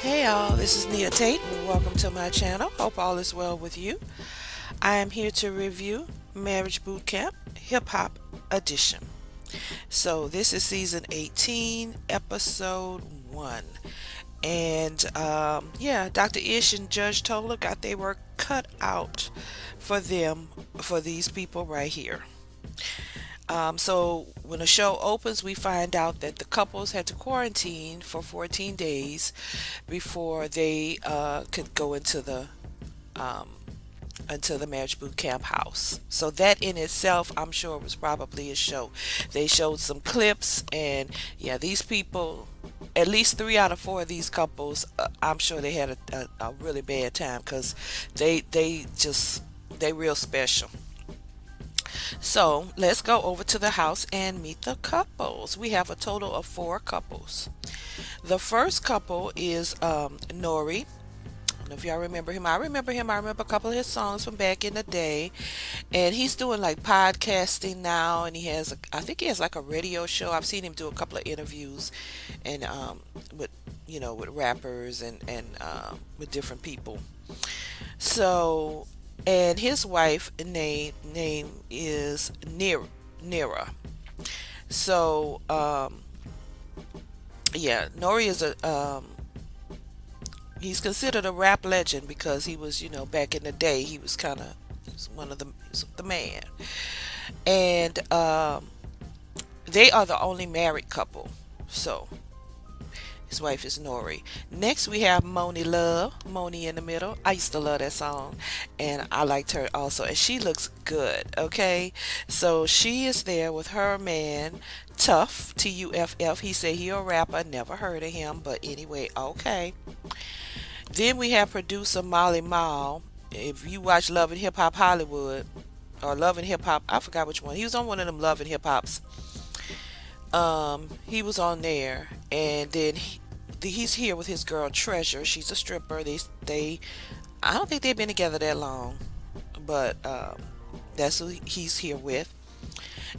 Hey all, this is Nia Tate. Welcome to my channel. Hope all is well with you. I am here to review Marriage Bootcamp Hip Hop Edition. So this is season 18, episode 1. And yeah, Dr. Ish and Judge Tola got their work cut out for them, for these people right here. So when the show opens, we find out that the couples had to quarantine for 14 days before they could go um, into the marriage boot camp house. So that in itself, I'm sure, was probably a show. They showed some clips, and yeah, these people, at least 3 out of 4 of these couples, I'm sure they had a really bad time because they real special. So let's go over to the house and meet the couples. We have a total of 4 couples. The first couple is Nori. I don't know if y'all remember him. I remember him. I remember a couple of his songs from back in the day. And he's doing like podcasting now. And he has, I think he has like a radio show. I've seen him do a couple of interviews and with, with rappers and with different people. So, and his wife name is Nira. So, yeah, Nori is a he's considered a rap legend because he was, back in the day, he was kind of one of he was the man, and they are the only married couple. So his wife is Nori. Next, we have Moni Love, Moni in the middle. I used to love that song, and I liked her also. And she looks good, okay? So she is there with her man, Tuff, Tuff. He said he a rapper, never heard of him, but anyway, okay. Then we have producer Molly Mall. If you watch Love and Hip Hop Hollywood, or Love and Hip Hop, I forgot which one. He was on one of them Love and Hip Hops. He was on there, and then he's here with his girl Treasure. She's a stripper. I don't think they've been together that long, but that's who he's here with.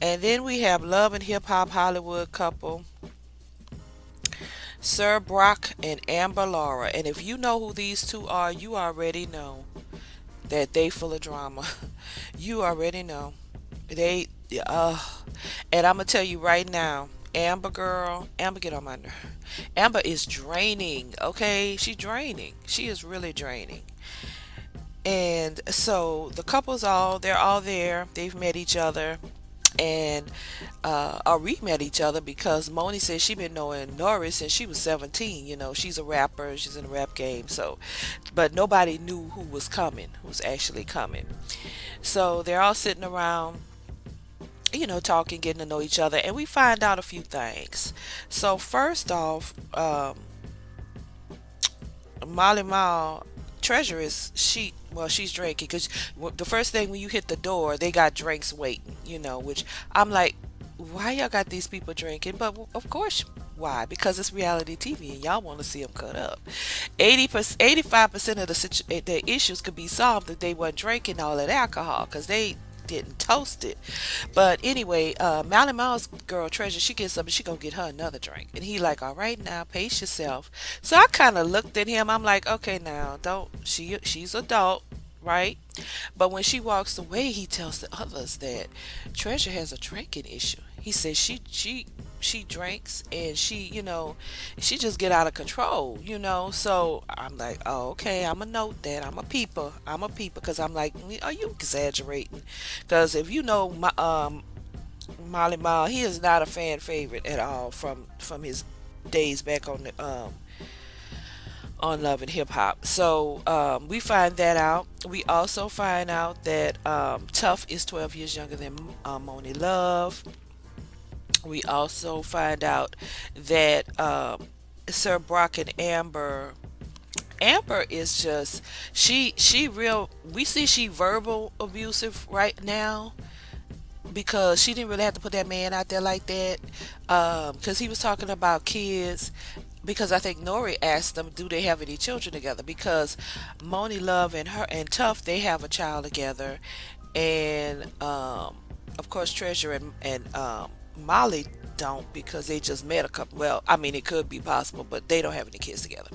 And then we have Love and Hip Hop Hollywood couple, Sir Brock and Amber Laura. And if you know who these two are, you already know that they full of drama. You already know. They and I'm gonna tell you right now, Amber girl, Amber get on my nerve. Amber is draining, okay? She's draining. She is really draining. And so the couples they're all there. They've met each other and or we met each other because Moni said she been knowing Norris since she was 17. She's a rapper, she's in the rap game. So, but nobody knew who was coming, who's actually coming. So they're all sitting around, talking, getting to know each other, and we find out a few things. So first off, Molly Mall Treasure she's drinking because the first thing when you hit the door, they got drinks waiting, which I'm like, why y'all got these people drinking? But of course, why? Because it's reality TV and y'all want to see them cut up. 85% of the issues could be solved if they weren't drinking all that alcohol because they didn't toast it. But anyway, Molly Miles girl Treasure, she gets up and she gonna get her another drink. And he like, all right now, pace yourself. So I kind of looked at him. I'm like, okay now, don't she's adult, right? But when she walks away, he tells the others that Treasure has a drinking issue. He says she drinks and she just get out of control. So I'm like, oh, okay, I'm a note that I'm a peeper because I'm like, are you exaggerating? Because if you know Molly Mall, he is not a fan favorite at all from his days back on Love and Hip Hop. So we find that out. We also find out that Tuff is 12 years younger than Moni Love. We also find out that Sir Brock and Amber is just she real. We see she verbal abusive right now because she didn't really have to put that man out there like that because he was talking about kids. Because I think Nori asked them, do they have any children together? Because Moni Love and her and Tuff, they have a child together, and of course Treasure and Molly don't, because they just met a couple. Well, I mean, it could be possible, but they don't have any kids together.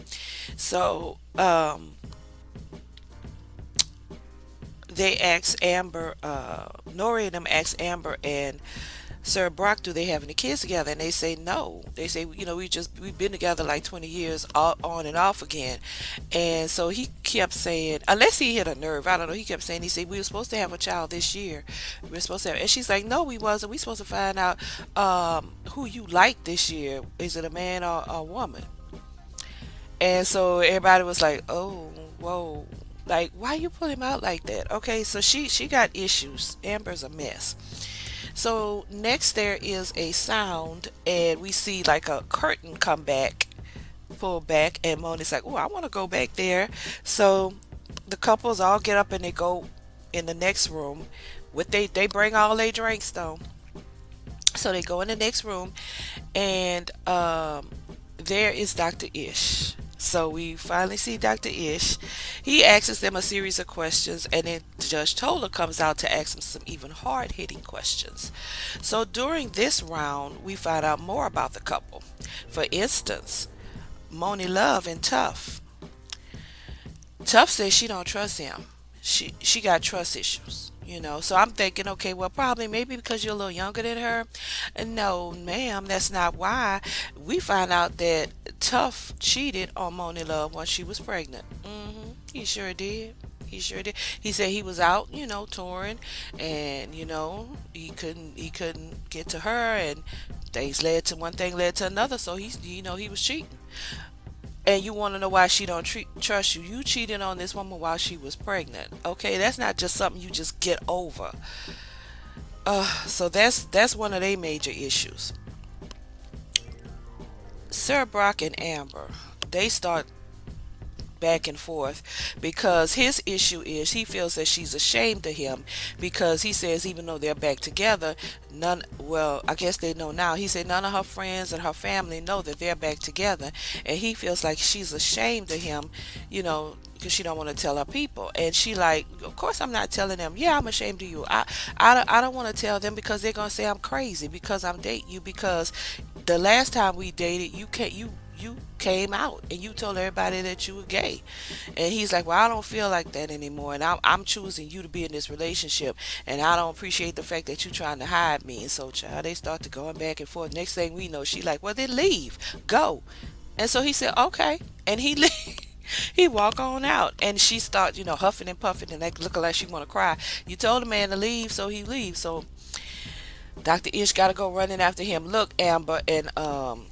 So they asked Amber, Nori and them asked Amber and Sir Brock, do they have any kids together? And they say no. They say, we've been together like 20 years, all, on and off again. And so he kept saying, unless he hit a nerve, I don't know. He said, we were supposed to have a child this year. We were supposed to have, and she's like, no, we wasn't. We supposed to find out who you like this year. Is it a man or a woman? And so everybody was like, oh, whoa. Like, why you put him out like that? Okay, so she got issues. Amber's a mess. So next there is a sound, and we see like a curtain come back, pull back, and Moni's like, "Oh, I want to go back there." So the couples all get up and they go in the next room. With they bring all their drinks though. So they go in the next room, and there is Dr. Ish. So we finally see Dr. Ish. He asks them a series of questions, and then Judge Tola comes out to ask him some even hard hitting questions. So during this round, we find out more about the couple. For instance, Moni Love and Tough. Tough says she don't trust him. She got trust issues, you know. So I'm thinking, okay, well, probably maybe because you're a little younger than her. And no, ma'am, that's not why. We find out that Tough cheated on Moni Love when she was pregnant. He sure did. He sure did. He said he was out, touring, and he couldn't get to her, and things led to one thing led to another. So he was cheating. And you want to know why she don't trust you? You cheated on this woman while she was pregnant. Okay, that's not just something you just get over. So that's one of their major issues. Sir Brock and Amber, they start back and forth because his issue is he feels that she's ashamed of him, because he says even though they're back together, I guess they know now. He said none of her friends and her family know that they're back together, and he feels like she's ashamed of him, because she don't want to tell her people. And she like, of course I'm not telling them. Yeah, I'm ashamed of you. I don't want to tell them because they're gonna say I'm crazy because I'm dating you, because the last time we dated you came out and you told everybody that you were gay. And he's like, well, I don't feel like that anymore, and I'm choosing you to be in this relationship, and I don't appreciate the fact that you're trying to hide me. And so, child, they start to going back and forth. Next thing we know, she like, well, then leave, go. And so he said, okay. And he he walk on out, and she start, huffing and puffing and like looking like she want to cry. You told the man to leave, so he leaves. So Dr. Ish got to go running after him. Look, Amber and um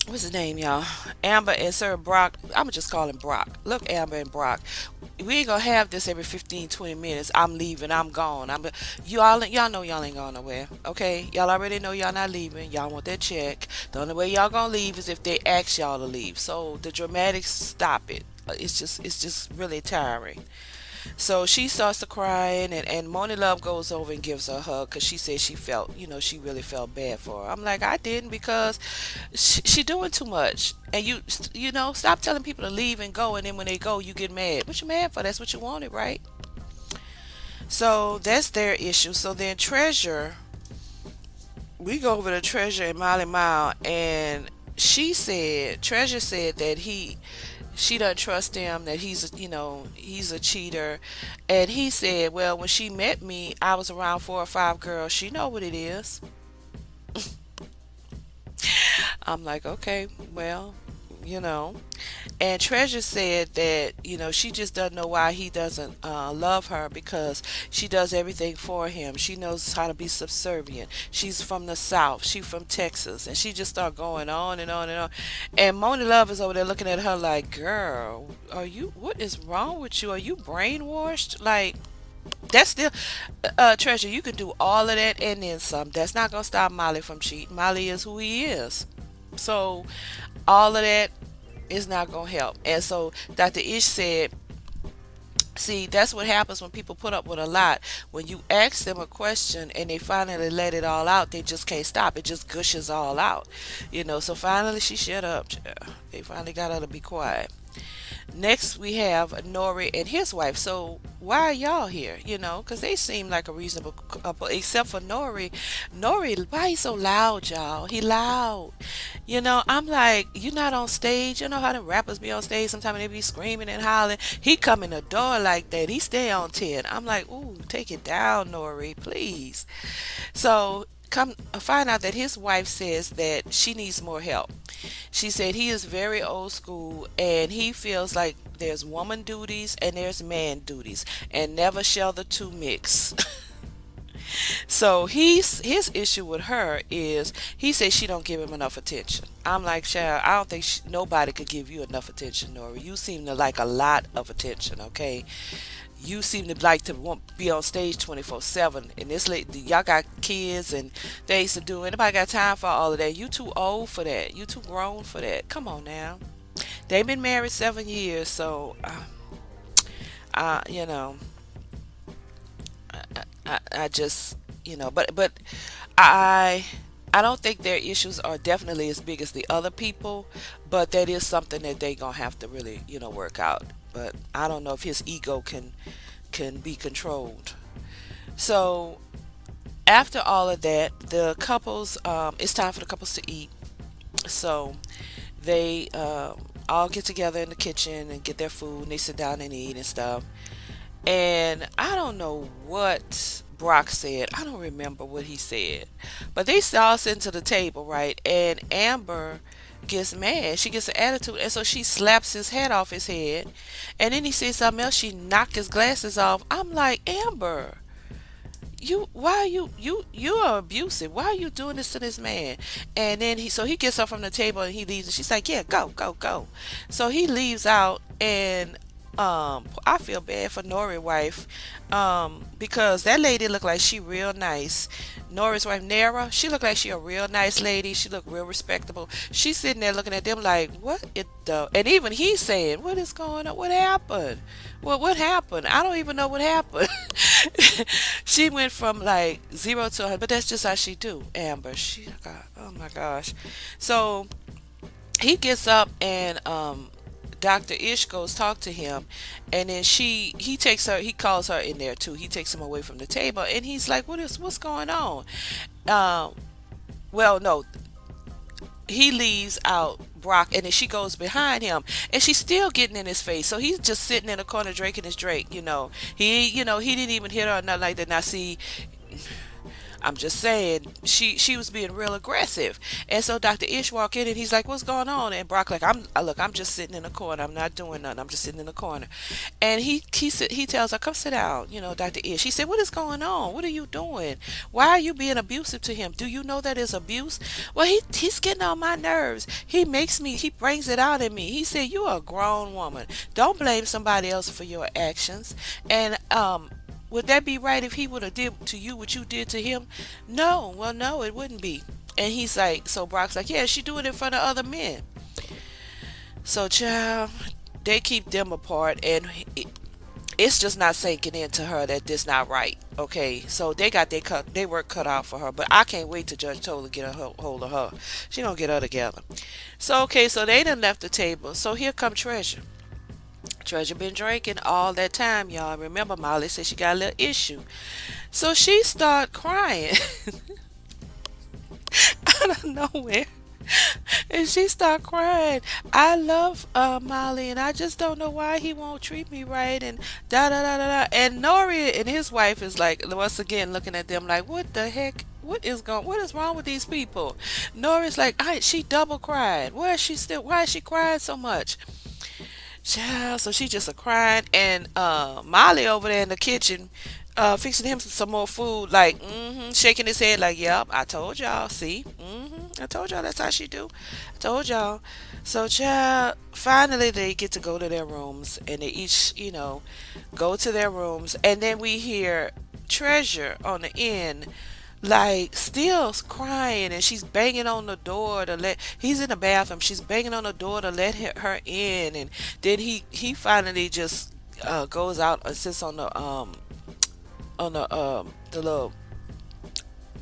what's his name, y'all? Amber and Sir Brock. I'ma just call him Brock. Look, Amber and Brock, we ain't gonna have this every 15, 20 minutes. I'm leaving, I'm gone. Y'all know y'all ain't going nowhere. Okay, y'all already know y'all not leaving. Y'all want that check. The only way y'all gonna leave is if they ask y'all to leave. So the dramatics, stop it. It's just really tiring. So she starts to crying, and Moni Love goes over and gives her a hug because she said she felt, she really felt bad for her. I'm like, I didn't, because she doing too much. And stop telling people to leave and go, and then when they go, you get mad. What you mad for? That's what you wanted, right? So that's their issue. So then we go over to Treasure and Molly Mile, and Treasure said that she doesn't trust him, that he's a cheater. And he said, well, when she met me, I was around 4 or 5 girls. She know what it is. I'm like, okay, well, you know. And Treasure said that, she just doesn't know why he doesn't love her, because she does everything for him. She knows how to be subservient. She's from the South. She's from Texas. And she just start going on and on and on. And Moni Love is over there looking at her like, girl, what is wrong with you? Are you brainwashed? Like, that's still, Treasure, you can do all of that and then some. That's not going to stop Molly from cheating. Molly is who he is. So, all of that is not going to help. And so Dr. Ish said, see, that's what happens when people put up with a lot. When you ask them a question and they finally let it all out, they just can't stop. It just gushes all out. So finally she shut up. They finally got her to be quiet. Next, we have Nori and his wife. So why are y'all here? Because they seem like a reasonable couple, except for Nori. Nori, why he so loud, y'all? He loud. I'm like, you not on stage. You know how the rappers be on stage. Sometimes they be screaming and hollering. He come in the door like that. He stay on 10. I'm like, ooh, take it down, Nori, please. So come find out that his wife says that she needs more help. She said he is very old school and he feels like there's woman duties and there's man duties and never shall the two mix. So his issue with her is he says she don't give him enough attention. I'm like, child, I don't think nobody could give you enough attention, Nora. You seem to like a lot of attention, okay? You seem to like to want be on stage 24/7, and this lady, y'all got kids and things to do. Anybody got time for all of that? You too old for that. You too grown for that. Come on now. They've been married 7 years, so you know, I just but I I don't think their issues are definitely as big as the other people, but that is something that they gonna have to really work out. But I don't know if his ego can be controlled. So after all of that, the couples it's time for the couples to eat. So they all get together in the kitchen and get their food and they sit down and eat and stuff. And I don't know what Brock said. I don't remember what he said. But they all sit to the table, right? And Amber gets mad. She gets an attitude. And so she slaps his head off his head. And then he says something else. She knocked his glasses off. I'm like, Amber, why are you are abusive. Why are you doing this to this man? And then he gets up from the table and he leaves and she's like, yeah, go, go, go. So he leaves out and I feel bad for Nori's wife because that lady looked like she real nice. Nori's wife Nara, she looked like she a real nice lady. She looked real respectable. She's sitting there looking at them like, what it the and even he's saying, what is going on? What happened? Well, what happened? I don't even know what happened. She went from like 0 to 100, but that's just how she do, Amber. She got, oh my gosh. So he gets up and Dr. Ish goes talk to him, and then he takes her, he calls her in there too. He takes him away from the table and he's like, what's going on? Um well, no, he leaves out Brock and then she goes behind him and she's still getting in his face. So he's just sitting in the corner drinking his drink, he didn't even hit her or nothing like that. Now see, I'm just saying she was being real aggressive. And so Dr. Ish walked in and he's like, what's going on? And Brock like, I'm just sitting in the corner. I'm not doing nothing. I'm just sitting in the corner. And he tells her, come sit down, Dr. Ish. He said, what is going on? What are you doing? Why are you being abusive to him? Do you know that is abuse? Well, he's getting on my nerves. He brings it out in me. He said, you're a grown woman. Don't blame somebody else for your actions. And would that be right if he would have did to you what you did to him? No, well, no, it wouldn't be. And he's like, so Brock's like, yeah, she do it in front of other men. So, child, they keep them apart, and it's just not sinking into her that this not right. Okay, so they got they work cut out for her, but I can't wait to Judge Tola get a hold of her. She gonna get her together. So okay, so they done left the table. So here come Treasure. Treasure been drinking all that time, y'all. Remember, Molly said she got a little issue. So she start crying out of nowhere. And she start crying. I love Molly, and I just don't know why he won't treat me right, and da da da da da. And Nori and his wife is like, once again, looking at them like, what the heck? What is wrong with these people? Nori's like, she double cried. Why is she crying so much? Child, so she just a crying, and Molly over there in the kitchen, fixing him some more food, like shaking his head, like, "Yep, I told y'all. See, I told y'all that's how she do. I told y'all." So, child, finally they get to go to their rooms, and they each, go to their rooms, and then we hear Treasure on the end like still crying, and she's banging on the door to let he's in the bathroom, she's banging on the door to let her in. And then he finally just goes out and sits on the little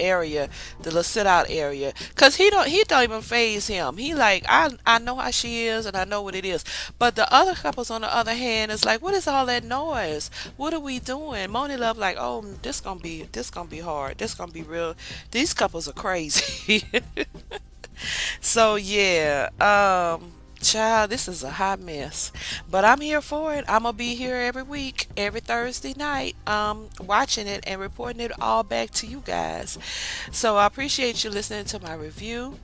area, the little sit out area, cause he don't even phase him. He like, I know how she is and I know what it is. But the other couples on the other hand is like, what is all that noise? What are we doing? Moni Love like, oh, this gonna be hard. This gonna be real. These couples are crazy. So yeah, child, this is a hot mess. But I'm here for it. I'm gonna be here every week, every Thursday night, watching it and reporting it all back to you guys. So I appreciate you listening to my review.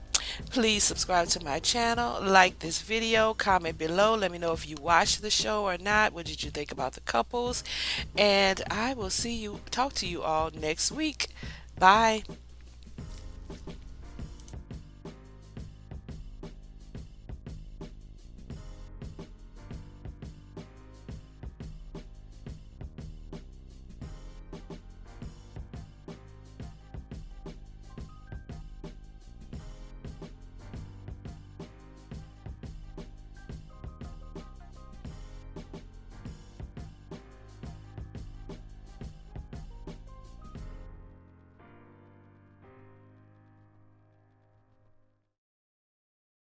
Please subscribe to my channel, like this video, comment below. Let me know if you watched the show or not. What did you think about the couples? And I will talk to you all next week. Bye.